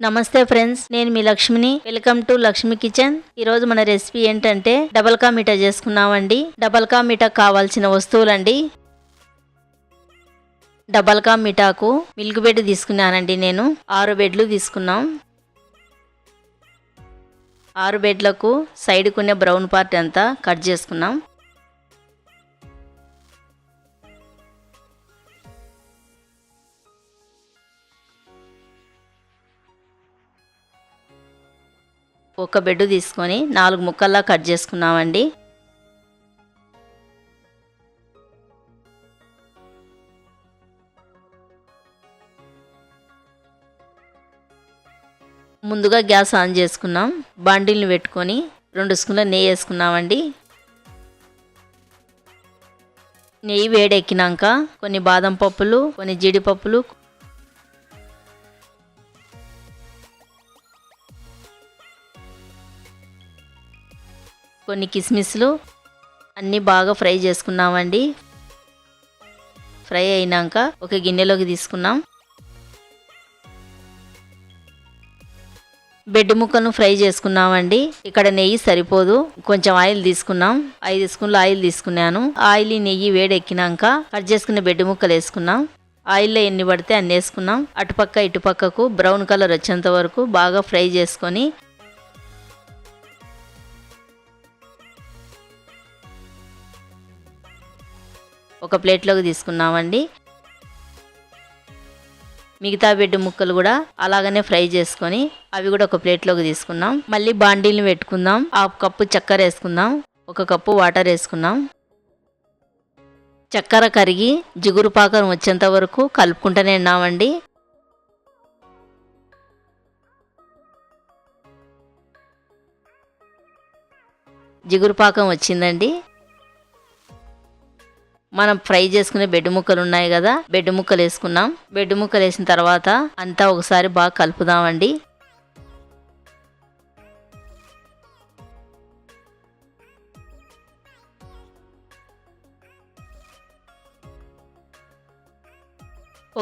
నమస్తే ఫ్రెండ్స్, నేను మీ లక్ష్మిని. Welcome to Lakshmi kitchen. ఈ రోజు మన రెసిపీ ఏంటంటే డబల్ కా మీఠా చేసుకున్నామండి. డబల్ కా మీఠా కావాల్సిన వస్తువులండి. డబల్ కా మీఠాకు మిల్క్ బెడ్ తీసుకున్నానండి. నేను 6 బెడ్లు తీసుకున్నాం. 6 బెడ్లకు సైడ్కున్న బ్రౌన్ పార్ట్ అంతా కట్ చేసుకున్నాం. ఒక బెడ్ తీసుకొని 4 ముక్కల్లా కట్ చేసుకున్నామండి. ముందుగా గ్యాస్ ఆన్ చేసుకున్నాం. బాండిల్ని పెట్టుకొని 2 స్పూన్ల నెయ్యి వేసుకున్నామండి. నెయ్యి వేడెక్కినాక కొన్ని బాదం పప్పులు, కొన్ని జీడిపప్పులు, కొన్ని కిస్మిస్లు అన్నీ బాగా ఫ్రై చేసుకున్నామండి. ఫ్రై అయినాక ఒక గిన్నెలోకి తీసుకున్నాం. బెడ్ ముక్కలను ఫ్రై చేసుకున్నామండి. ఇక్కడ నెయ్యి సరిపోదు, కొంచెం ఆయిల్ తీసుకున్నాం. 5 స్పూన్ల ఆయిల్ తీసుకున్నాను. ఆయిల్ నెయ్యి వేడెక్కినాక కట్ చేసుకున్న బెడ్ ముక్కలు వేసుకున్నాం. ఆయిల్లో ఎన్ని పడితే అన్ని వేసుకున్నాం. అటుపక్క ఇటుపక్కకు బ్రౌన్ కలర్ వచ్చేంత వరకు బాగా ఫ్రై చేసుకొని ఒక ప్లేట్లోకి తీసుకున్నామండి. మిగతా బెడ్ ముక్కలు కూడా అలాగనే ఫ్రై చేసుకొని అవి కూడా ఒక ప్లేట్లోకి తీసుకున్నాం. మళ్ళీ బాండీలు పెట్టుకుందాం. 1/2 కప్పు చక్కెర వేసుకుందాం. 1 కప్పు వాటర్ వేసుకున్నాం. చక్కెర కరిగి జిగురు పాకం వచ్చేంత వరకు కలుపుకుంటూనే ఉన్నామండి. జిగురు పాకం వచ్చిందండి. మనం ఫ్రై చేసుకునే బెడ్ ముక్కలు ఉన్నాయి కదా, బెడ్ ముక్కలు వేసుకున్నాం. బెడ్ ముక్కలు వేసిన తర్వాత అంతా ఒకసారి బాగా కలుపుదామండి.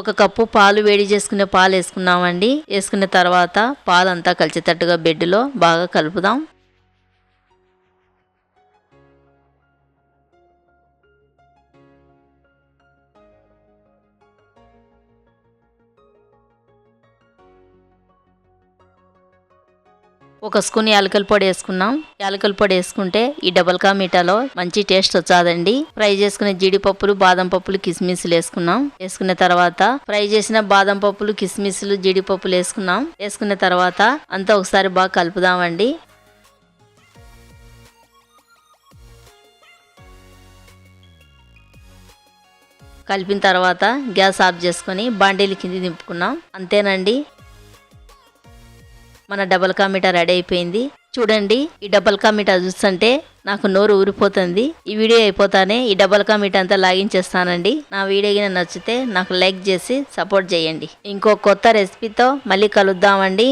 ఒక కప్పు పాలు వేడి చేసుకునే పాలు వేసుకున్నామండి. వేసుకున్న తర్వాత పాలు అంతా కలిసేటట్టుగా బెడ్లో బాగా కలుపుదాం. ఒక స్పూన్ యాలకుల పొడి వేసుకున్నాం. యాలకుల పొడి వేసుకుంటే ఈ డబల్ కా మీఠాలో మంచి టేస్ట్ వచ్చాదండి. ఫ్రై చేసుకునే జీడిపప్పులు, బాదం పప్పులు, కిస్మిస్లు వేసుకున్నాం. వేసుకున్న తర్వాత ఫ్రై చేసిన బాదం పప్పులు, కిస్మిస్లు, జీడిపప్పులు వేసుకున్నాం. వేసుకున్న తర్వాత అంతా ఒకసారి బాగా కలుపుదామండి. కలిపిన తర్వాత గ్యాస్ ఆఫ్ చేసుకొని బాండీలు కింది దింపుకున్నాం. అంతేనండి, మన డబల్ కా మీఠా రెడీ అయిపోయింది. చూడండి, ఈ డబల్ కా మీఠా చూస్తుంటే నాకు నోరు ఊరిపోతుంది. ఈ వీడియో అయిపోతానే ఈ డబల్ కా మీఠా అంతా లాగించేస్తానండి. నా వీడియో నచ్చితే నాకు లైక్ చేసి సపోర్ట్ చేయండి. ఇంకో కొత్త రెసిపీతో మళ్ళీ కలుద్దామండి.